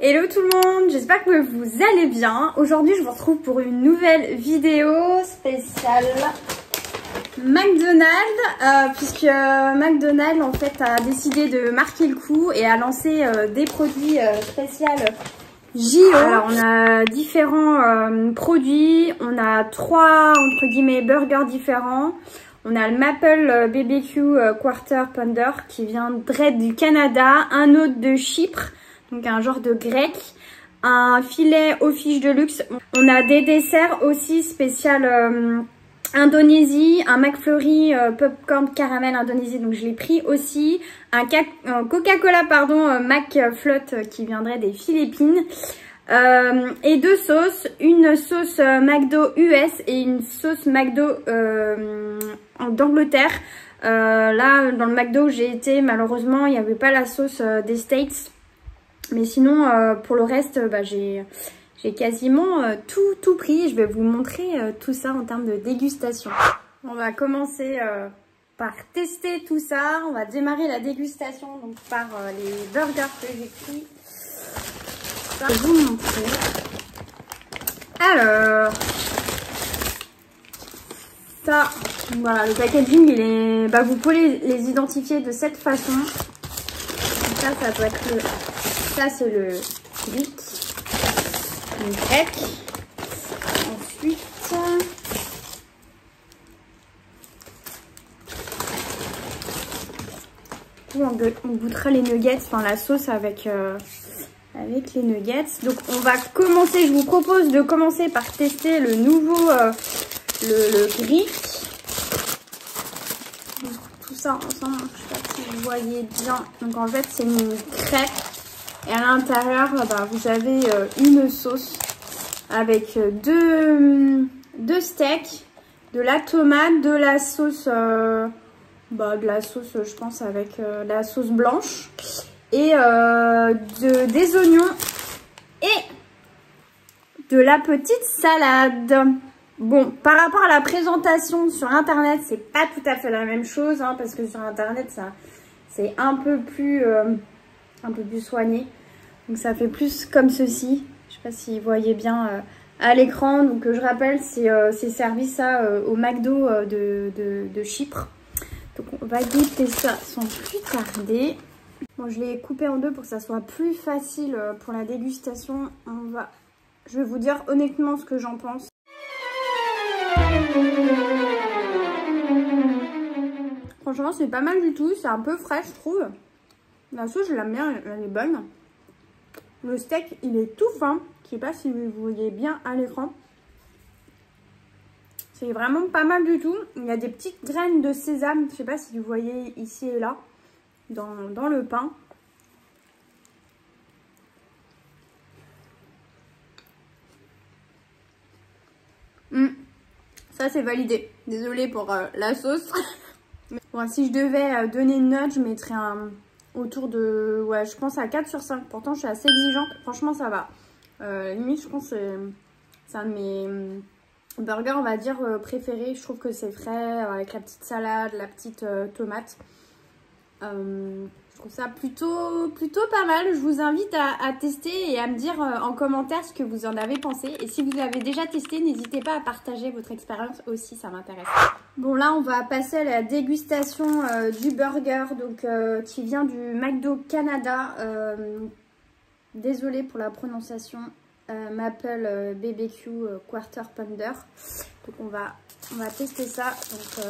Hello tout le monde, j'espère que vous allez bien. Aujourd'hui je vous retrouve pour une nouvelle vidéo spéciale McDonald's, puisque McDonald's en fait a décidé de marquer le coup et a lancé des produits spéciaux JO. Alors on a différents produits, on a 3 entre guillemets burgers différents. On a le Maple BBQ Quarter Pounder qui viendrait du Canada, un autre de Chypre, donc un genre de grec, un filet aux fiches de luxe. On a des desserts aussi spécial Indonésie, un McFlurry popcorn caramel Indonésie, donc je l'ai pris aussi, un Coca-Cola pardon McFloat qui viendrait des Philippines. Et 2 sauces, une sauce McDo US et une sauce McDo d'Angleterre. Là, dans le McDo où j'ai été, malheureusement, il n'y avait pas la sauce des States. Mais sinon, pour le reste, j'ai quasiment tout pris. Je vais vous montrer tout ça en termes de dégustation. On va commencer par tester tout ça. On va démarrer la dégustation donc, par les burgers que j'ai pris. Je vais vous montrer. Alors, ça, voilà, le packaging, il est, vous pouvez les identifier de cette façon. Ça doit être le, ça c'est le grec. Ensuite, on goûtera les nuggets, enfin la sauce avec les nuggets. Donc on va commencer, je vous propose de commencer par tester le nouveau, le Greek. Tout ça ensemble, je sais pas si vous voyez bien. Donc en fait c'est une crêpe et à l'intérieur vous avez une sauce avec deux steaks, de la tomate, de la sauce, je pense avec la sauce blanche. Et des oignons et de la petite salade. Bon, par rapport à la présentation sur internet, c'est pas tout à fait la même chose, hein, parce que sur internet, ça c'est un peu plus soigné. Donc ça fait plus comme ceci. Je sais pas si vous voyez bien à l'écran. Donc je rappelle, c'est servi ça au McDo de Chypre. Donc on va goûter ça sans plus tarder. Bon, je l'ai coupé en deux pour que ça soit plus facile pour la dégustation. Je vais vous dire honnêtement ce que j'en pense. Franchement, c'est pas mal du tout. C'est un peu frais, je trouve. La sauce, je l'aime bien, elle est bonne. Le steak, il est tout fin. Je sais pas si vous voyez bien à l'écran. C'est vraiment pas mal du tout. Il y a des petites graines de sésame. Je sais pas si vous voyez ici et là. Dans le pain. Ça c'est validé. Désolée pour la sauce. Bon, si je devais donner une note, je mettrais autour de, ouais, je pense à 4 sur 5. Pourtant je suis assez exigeante. Franchement ça va. Limite je pense que c'est un de mes burgers on va dire préférés. Je trouve que c'est frais avec la petite salade, la petite tomate. Je trouve ça plutôt pas mal. Je vous invite à tester et à me dire en commentaire ce que vous en avez pensé. Et si vous avez déjà testé, n'hésitez pas à partager votre expérience aussi, ça m'intéresse. Bon là, on va passer à la dégustation du burger donc, qui vient du McDo Canada. Désolée pour la prononciation. Maple BBQ Quarter Pounder. Donc on va tester ça. Donc,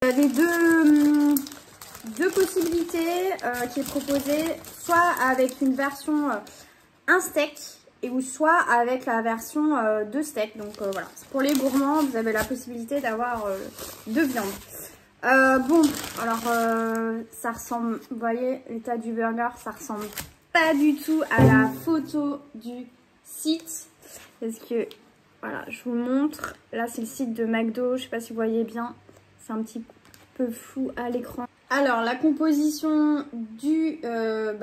vous avez deux possibilités qui est proposée, soit avec une version un steak ou soit avec la version 2 steaks. Donc voilà, pour les gourmands, vous avez la possibilité d'avoir 2 viandes. Bon, alors ça ressemble, vous voyez l'état du burger, ça ressemble pas du tout à la photo du site. Parce que, voilà, je vous montre. Là, c'est le site de McDo, je sais pas si vous voyez bien. C'est un petit peu flou à l'écran. Alors, la composition de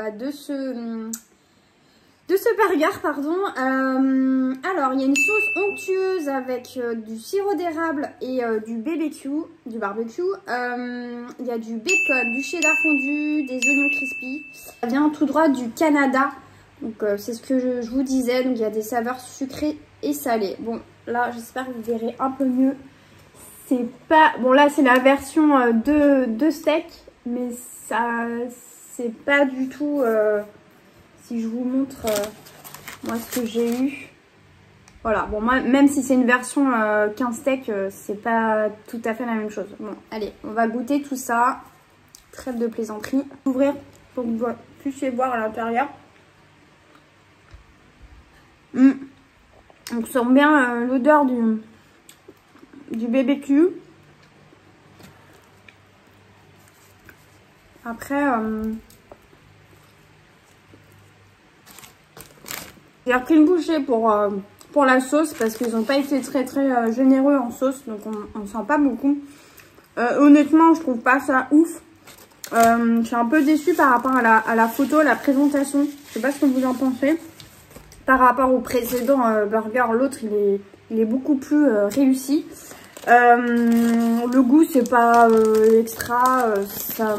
de ce burger, pardon. Alors, il y a une sauce onctueuse avec du sirop d'érable et du BBQ, du barbecue. Il y a du bacon, du cheddar fondu, des oignons crispy. Ça vient tout droit du Canada. Donc, c'est ce que je vous disais. Donc, il y a des saveurs sucrées et salées. Bon, là, j'espère que vous verrez un peu mieux. C'est pas... Bon, là, c'est la version de steak. Mais ça, c'est pas du tout... Si je vous montre moi ce que j'ai eu. Voilà, bon moi même si c'est une version qu'un steak, c'est pas tout à fait la même chose. Bon, allez, on va goûter tout ça. Trêve de plaisanterie. Ouvrir pour que vous puissiez voir à l'intérieur. On sent bien l'odeur du BBQ. Après... J'ai pris une bouchée pour la sauce parce qu'ils n'ont pas été très généreux en sauce, donc on ne sent pas beaucoup. Honnêtement, je trouve pas ça ouf. Je suis un peu déçue par rapport à la photo, la présentation. Je sais pas ce que vous en pensez. Par rapport au précédent burger, l'autre il est beaucoup plus réussi. Le goût c'est pas extra, ça,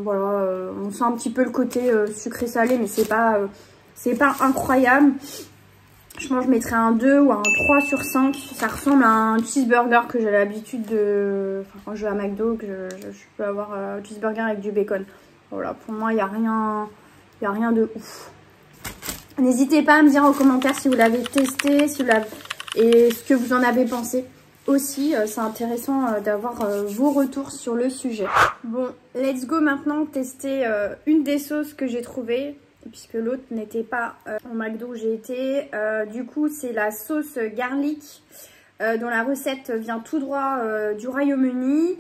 voilà, on sent un petit peu le côté sucré salé, mais c'est pas incroyable. Je pense que je mettrais un 2 ou un 3 sur 5. Ça ressemble à un cheeseburger que j'ai l'habitude de... Enfin, quand je vais à McDo, que je peux avoir un cheeseburger avec du bacon. Voilà, pour moi, il n'y a rien de ouf. N'hésitez pas à me dire en commentaire si vous l'avez testé, et ce que vous en avez pensé. Aussi, c'est intéressant d'avoir vos retours sur le sujet. Bon, let's go maintenant tester une des sauces que j'ai trouvées, puisque l'autre n'était pas au McDo où j'ai été. Du coup, c'est la sauce garlic, dont la recette vient tout droit du Royaume-Uni.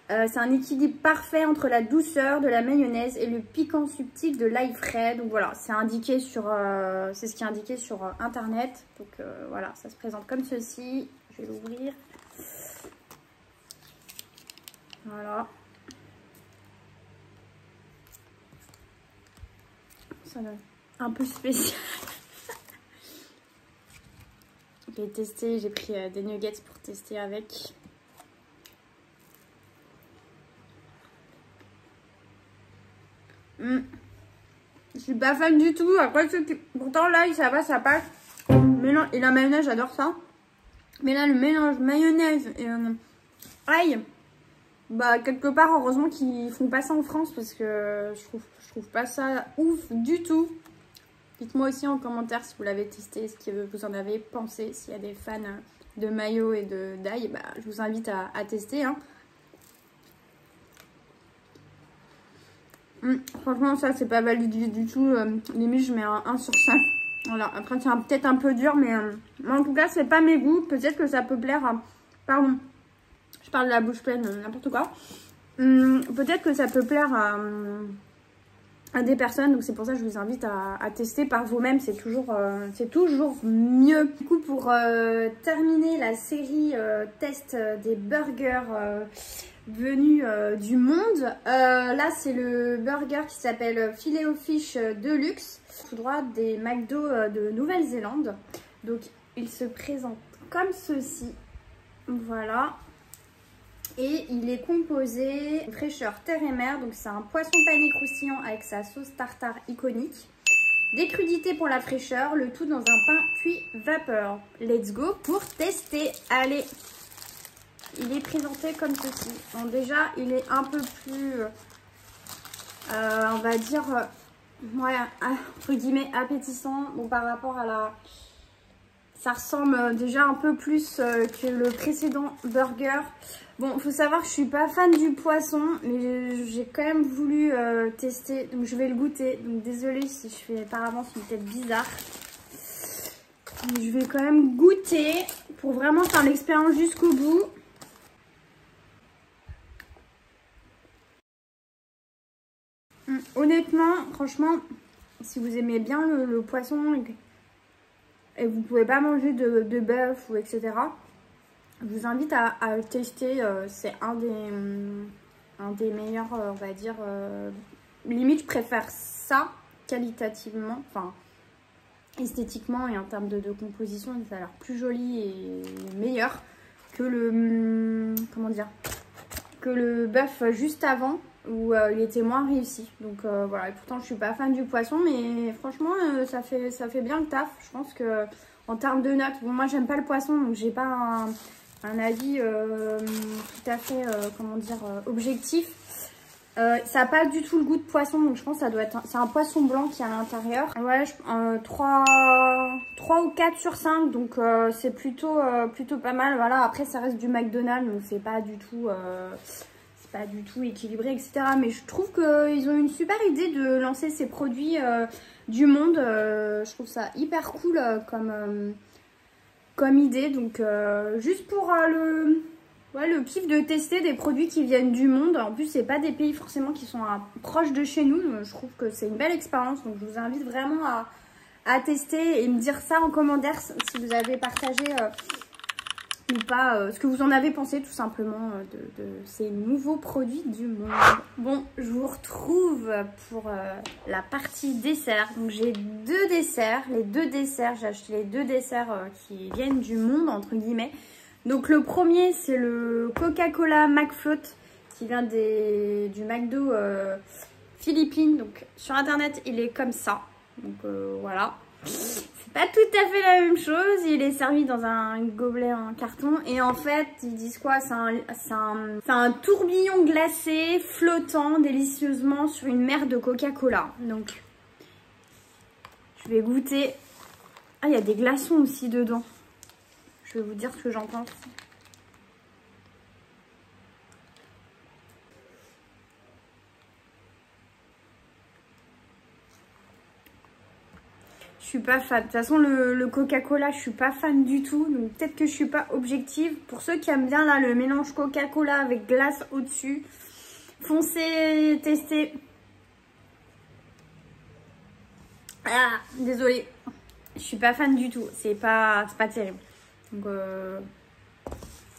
C'est un équilibre parfait entre la douceur de la mayonnaise et le piquant subtil de l'ail frais. Donc voilà, c'est indiqué sur, c'est ce qui est indiqué sur internet. Donc voilà, ça se présente comme ceci. Je vais l'ouvrir. Voilà. Ça donne un peu spécial. J'ai testé, j'ai pris des nuggets pour tester avec. Je suis pas fan du tout. Après, pourtant l'ail ça va, ça passe. Et la mayonnaise, j'adore ça. Mais là, le mélange mayonnaise et ail, bah quelque part, heureusement qu'ils font pas ça en France parce que je trouve pas ça ouf du tout. Dites-moi aussi en commentaire si vous l'avez testé, ce que vous en avez pensé. S'il y a des fans de mayo et d'ail, bah, je vous invite à tester. Hein. Franchement, ça, c'est pas valide du tout. Limite, je mets un 1 sur 5. Voilà, après, c'est peut-être un peu dur, mais en tout cas, c'est pas mes goûts. Peut-être que ça peut plaire à... Pardon, je parle de la bouche pleine, n'importe quoi. Peut-être que ça peut plaire à des personnes, donc c'est pour ça que je vous invite à tester par vous-même, c'est toujours mieux. Du coup, pour terminer la série test des burgers venus du monde, là c'est le burger qui s'appelle Filet-O-Fish Deluxe, tout droit des McDo de Nouvelle-Zélande. Donc il se présente comme ceci, voilà. Et il est composé de fraîcheur terre et mer, donc c'est un poisson pané croustillant avec sa sauce tartare iconique. Des crudités pour la fraîcheur, le tout dans un pain cuit vapeur. Let's go pour tester. Allez, il est présenté comme ceci. Bon, déjà, il est un peu plus, on va dire, ouais, entre guillemets, appétissant. Bon, par rapport à la... Ça ressemble déjà un peu plus que le précédent burger. Bon, il faut savoir que je suis pas fan du poisson, mais j'ai quand même voulu tester. Donc, je vais le goûter. Donc, désolée si je fais par avance une tête bizarre. Mais je vais quand même goûter pour vraiment faire l'expérience jusqu'au bout. Honnêtement, franchement, si vous aimez bien le poisson et vous pouvez pas manger de bœuf ou etc., je vous invite à le tester. C'est un des meilleurs, on va dire, limite je préfère ça qualitativement, enfin esthétiquement et en termes de composition, ça a l'air plus joli et meilleur que le, comment dire, que le bœuf juste avant où il était moins réussi. Donc voilà, et pourtant je suis pas fan du poisson, mais franchement ça fait bien le taf. Je pense que en termes de notes, bon moi j'aime pas le poisson, donc j'ai pas un avis tout à fait comment dire objectif. Ça n'a pas du tout le goût de poisson, donc je pense que ça doit être c'est un poisson blanc qui est à l'intérieur. Ouais, 3 ou 4 sur 5, donc c'est plutôt pas mal. Voilà, après ça reste du McDonald's, donc c'est pas du tout équilibré, etc. Mais je trouve qu'ils ont une super idée de lancer ces produits du monde. Je trouve ça hyper cool comme idée. Donc juste pour le kiff de tester des produits qui viennent du monde. En plus, c'est pas des pays forcément qui sont proches de chez nous. Je trouve que c'est une belle expérience. Donc je vous invite vraiment à tester et me dire ça en commentaire si vous avez partagé ou pas, ce que vous en avez pensé tout simplement de ces nouveaux produits du monde. Bon, je vous retrouve pour la partie dessert. Donc j'ai 2 desserts. Les 2 desserts, j'ai acheté les 2 desserts qui viennent du monde entre guillemets. Donc le premier c'est le Coca-Cola McFloat qui vient du McDo Philippines. Donc sur internet il est comme ça. Donc voilà. C'est pas tout à fait la même chose. Il est servi dans un gobelet en carton. Et en fait, ils disent quoi? C'est un tourbillon glacé, flottant délicieusement sur une mer de Coca-Cola. Donc, je vais goûter. Ah, il y a des glaçons aussi dedans. Je vais vous dire ce que j'en pense. Je suis pas fan. De toute façon, le Coca-Cola, je suis pas fan du tout. Donc peut-être que je suis pas objective. Pour ceux qui aiment bien là le mélange Coca-Cola avec glace au-dessus, foncez tester. Ah, désolée. Je suis pas fan du tout. C'est pas terrible. Donc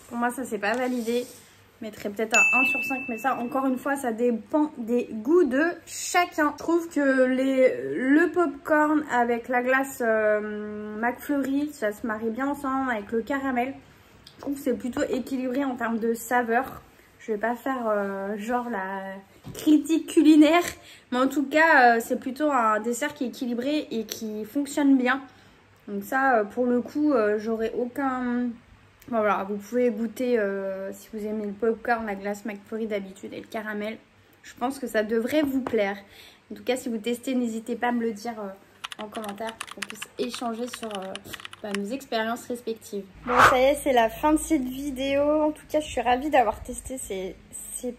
pour moi, ça c'est pas validé. Je mettrais peut-être un 1 sur 5, mais ça, encore une fois, ça dépend des goûts de chacun. Je trouve que le popcorn avec la glace McFlurry, ça se marie bien ensemble avec le caramel. Je trouve que c'est plutôt équilibré en termes de saveur. Je vais pas faire genre la critique culinaire, mais en tout cas, c'est plutôt un dessert qui est équilibré et qui fonctionne bien. Donc ça, pour le coup, j'aurais aucun... Bon, voilà, vous pouvez goûter si vous aimez le popcorn, la glace McFlurry d'habitude et le caramel. Je pense que ça devrait vous plaire. En tout cas, si vous testez, n'hésitez pas à me le dire en commentaire pour qu'on puisse échanger sur nos expériences respectives. Bon, ça y est, c'est la fin de cette vidéo. En tout cas, je suis ravie d'avoir testé ces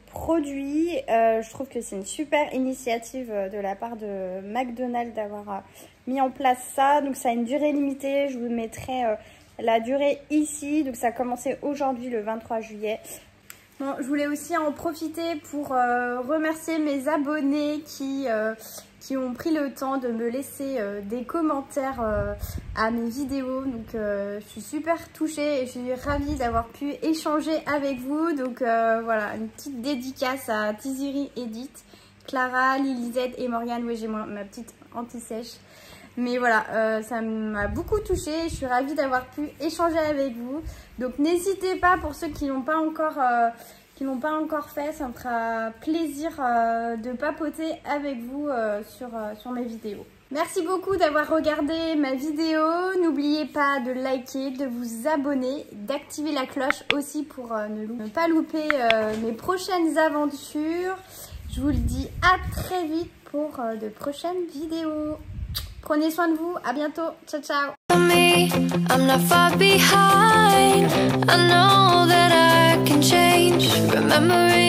produits. Je trouve que c'est une super initiative de la part de McDonald's d'avoir mis en place ça. Donc, ça a une durée limitée. Je vous mettrai... la durée ici, donc ça a commencé aujourd'hui le 23 juillet. Bon, je voulais aussi en profiter pour remercier mes abonnés qui ont pris le temps de me laisser des commentaires à mes vidéos. Donc je suis super touchée et je suis ravie d'avoir pu échanger avec vous. Donc voilà, une petite dédicace à Tiziri Edith, Clara, Lilizette et Morgane. Oui, j'ai ma petite anti-sèche. Mais voilà, ça m'a beaucoup touchée. Je suis ravie d'avoir pu échanger avec vous. Donc n'hésitez pas, pour ceux qui n'ont pas encore fait, ça me fera plaisir de papoter avec vous sur mes vidéos. Merci beaucoup d'avoir regardé ma vidéo. N'oubliez pas de liker, de vous abonner, d'activer la cloche aussi pour ne pas louper mes prochaines aventures. Je vous le dis à très vite pour de prochaines vidéos. Prenez soin de vous, à bientôt, ciao ciao. I'm not far behind. I know that I can change. Remembering